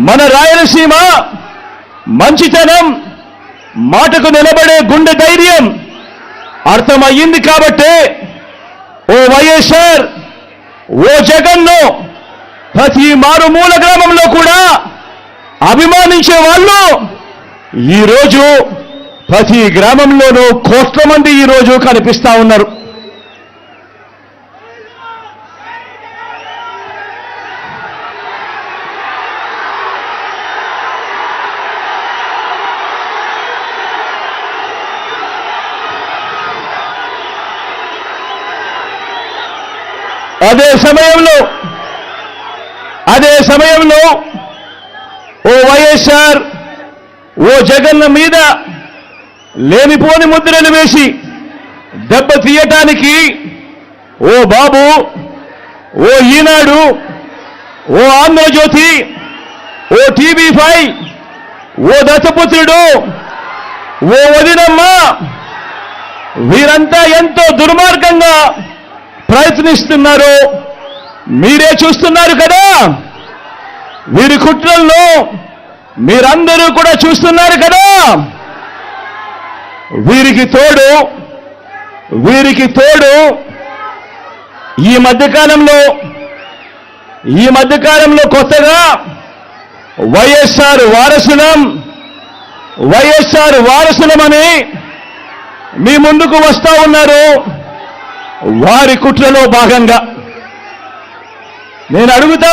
మన రాయలసీమ మంచితనం, మాటకు నిలబడే గుండె ధైర్యం అర్థమయ్యింది కాబట్టి ఓ వైఎస్ఆర్, ఓ జగన్ను ప్రతి మారుమూల గ్రామంలో కూడా అభిమానించే వాళ్ళు ఈరోజు ప్రతి గ్రామంలోనూ కోట్ల మంది ఈరోజు కనిపిస్తా ఉన్నారు. అదే సమయంలో ఓ వైఎస్ఆర్, ఓ జగన్ మీద లేనిపోని ముద్రలు వేసి దెబ్బ తీయటానికి ఓ బాబు, ఓ ఈనాడు, ఓ ఆంధ్రజ్యోతి, ఓ టీవీ5, ఓ దత్తపుత్రుడు, ఓ వదినమ్మ, వీరంతా ఎంతో దుర్మార్గంగా ప్రయత్నిస్తున్నారు. మీరే చూస్తున్నారు కదా. వీరి కుట్రల్లో మీరందరూ కూడా చూస్తున్నారు కదా. వీరికి తోడు ఈ మధ్యకాలంలో కొత్తగా వైఎస్ఆర్ వారసులమని మీ ముందుకు వస్తా ఉన్నారు. వారి కుట్రలో భాగంగా నేను అడుగుతా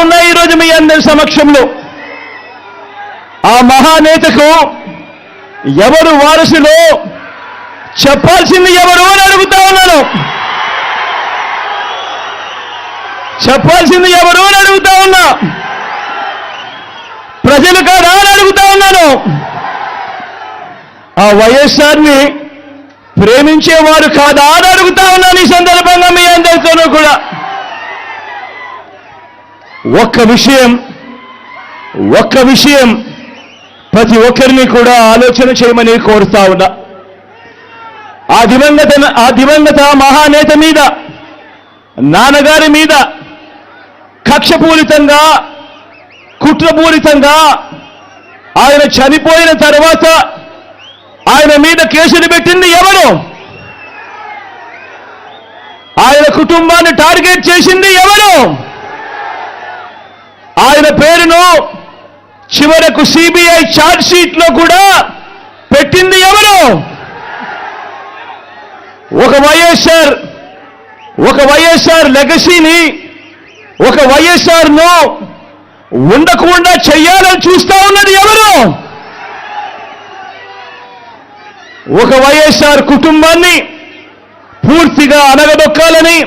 ఉన్నా ఈరోజు మీ అందరి సమక్షంలో, ఆ మహానేతకు ఎవరు వారసులో చెప్పాల్సింది ఎవరు అని అడుగుతా ఉన్నాను. చెప్పాల్సింది ఎవరు అని అడుగుతా ఉన్నా. ప్రజలు కాదా అని అడుగుతా ఉన్నాను. ఆ వైఎస్ఆర్ని ప్రేమించేవారు కాదా అని అడుగుతా ఉన్నాను. ఈ సందర్భంగా మీ అందరితోనూ కూడా ఒక్క విషయం ప్రతి ఒక్కరిని కూడా ఆలోచన చేయమని కోరుతా ఉన్నా. ఆ దివంగత మహానేత మీద, నాన్నగారి మీద కక్షపూరితంగా, కుట్రపూరితంగా ఆయన చనిపోయిన తర్వాత ఆయన మీద కేసులు పెట్టింది ఎవరు? ఆయన కుటుంబాన్ని టార్గెట్ చేసింది ఎవరు? ఆయన పేరును చివరకు సిబిఐ ఛార్జ్ షీట్ లో కూడా పెట్టింది ఎవరు? ఒక వైఎస్ఆర్ లెగసీని, ఒక వైఎస్ఆర్ ను ఉండకుండా చెయ్యాలని చూస్తా ఉన్నది ఎవరు? ఒక వైఎస్ఆర్ కుటుంబాన్ని పూర్తిగా అనగదొక్కాలని,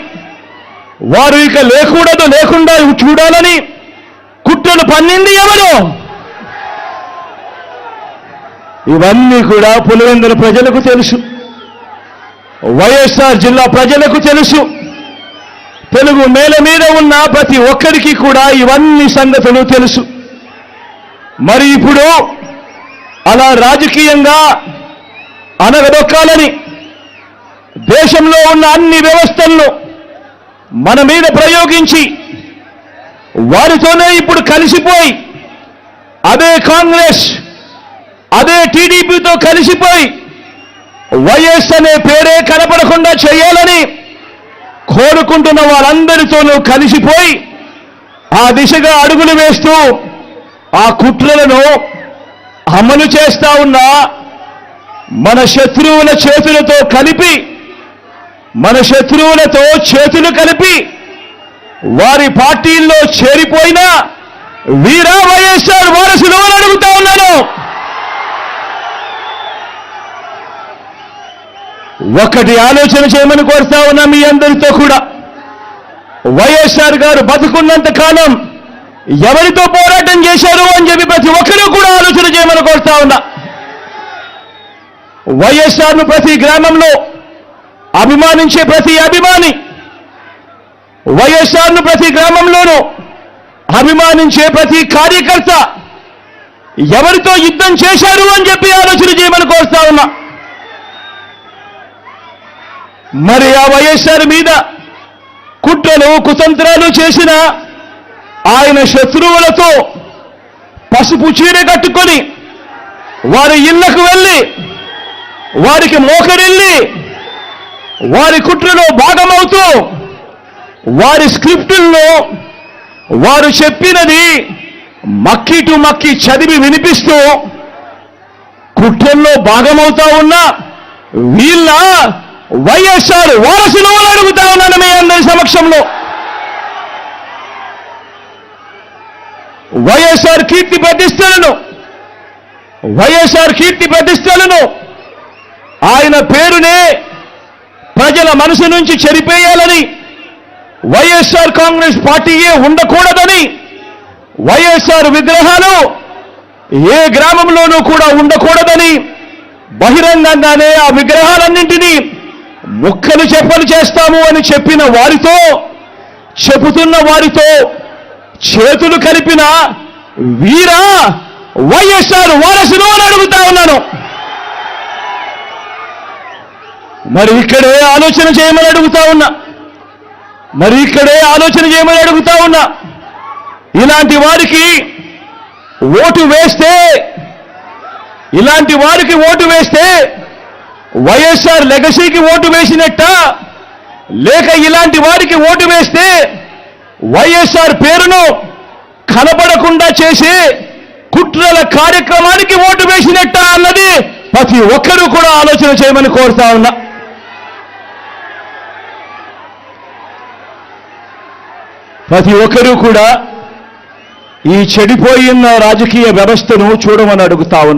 వారు ఇక లేకుండా చూడాలని కుట్రలు పన్నింది ఎవరు? ఇవన్నీ కూడా పులివెందుల ప్రజలకు తెలుసు, వైఎస్ఆర్ జిల్లా ప్రజలకు తెలుసు, తెలుగు నేల మీద ఉన్న ప్రతి ఒక్కరికి కూడా ఇవన్నీ సంగతులు తెలుసు. మరి ఇప్పుడు అలా రాజకీయంగా అనగదొక్కాలని దేశంలో ఉన్న అన్ని వ్యవస్థలను మన మీద ప్రయోగించి వారితోనే ఇప్పుడు కలిసిపోయి, అదే కాంగ్రెస్, అదే టీడీపీతో కలిసిపోయి వైఎస్ అనే పేరే కనపడకుండా చేయాలని కోరుకుంటున్న వారందరితోనూ కలిసిపోయి ఆ దిశగా అడుగులు వేస్తూ ఆ కుట్రలను అమలు చేస్తా ఉన్న మన శత్రువుల చేతులతో చేతులు కలిపి వారి పార్టీల్లో చేరిపోయిన వీరా వైఎస్ఆర్ వారసులు అని అడుగుతా ఉన్నాను. ఒక్కటి ఆలోచన చేయమని కోరుతా ఉన్నా మీ అందరితో కూడా. వైఎస్ఆర్ గారు బతుకున్నంత కాలం ఎవరితో పోరాటం చేశారు అని చెప్పి ప్రతి ఒక్కరూ కూడా ఆలోచన చేయమని కోరుతా ఉన్నా. వైఎస్ఆర్ను ప్రతి గ్రామంలో అభిమానించే ప్రతి అభిమాని, వైఎస్ఆర్ను ప్రతి గ్రామంలోనూ అభిమానించే ప్రతి కార్యకర్త ఎవరితో యుద్ధం చేశారు అని చెప్పి ఆలోచన చేయమని కోరుతా ఉన్నా. మరి ఆ వైఎస్ఆర్ మీద కుట్రలు కుతంత్రాలు చేసిన ఆయన శత్రువులతో పసుపు చీర కట్టుకొని వారి ఇళ్లకు వెళ్ళి వారికి మోకరిల్లి వారి కుట్రలో భాగమవుతూ వారి స్క్రిప్టుల్లో వారు చెప్పినది మక్కి టు మక్కి చదివి వినిపిస్తూ కుట్రల్లో భాగమవుతా ఉన్న వీళ్ళ వైఎస్ఆర్ వారసులు అని అడుగుతా ఉన్నాను మీ అందరి సమక్షంలో. వైఎస్ఆర్ కీర్తి ప్రతిష్టలను ఆయన పేరునే ప్రజల మనసు నుంచి చెరిపేయాలని, వైఎస్ఆర్ కాంగ్రెస్ పార్టీయే ఉండకూడదని, వైఎస్ఆర్ విగ్రహాలు ఏ గ్రామంలోనూ కూడా ఉండకూడదని బహిరంగంగానే ఆ విగ్రహాలన్నింటినీ ముక్కలు చెప్పలు చేస్తాము అని చెబుతున్న వారితో చేతులు కలిపిన వీరా వైఎస్ఆర్ వారసులు అని అడుగుతా ఉన్నాను. మరి ఇక్కడే ఆలోచన చేయమని అడుగుతా ఉన్నా. ఇలాంటి వారికి ఓటు వేస్తే వైఎస్ఆర్ లెగసీకి ఓటు వేసినట్ట, లేక ఇలాంటి వారికి ఓటు వేస్తే వైఎస్ఆర్ పేరును కనబడకుండా చేసి కుట్రల కార్యక్రమానికి ఓటు వేసినట్ట అన్నది ప్రతి ఒక్కరూ కూడా ఆలోచన చేయమని కోరుతా ఉన్నా. ప్రతి ఒక్కరూ కూడా ఈ చెడిపోయిన రాజకీయ వ్యవస్థను చూడమని అడుగుతా ఉన్నా.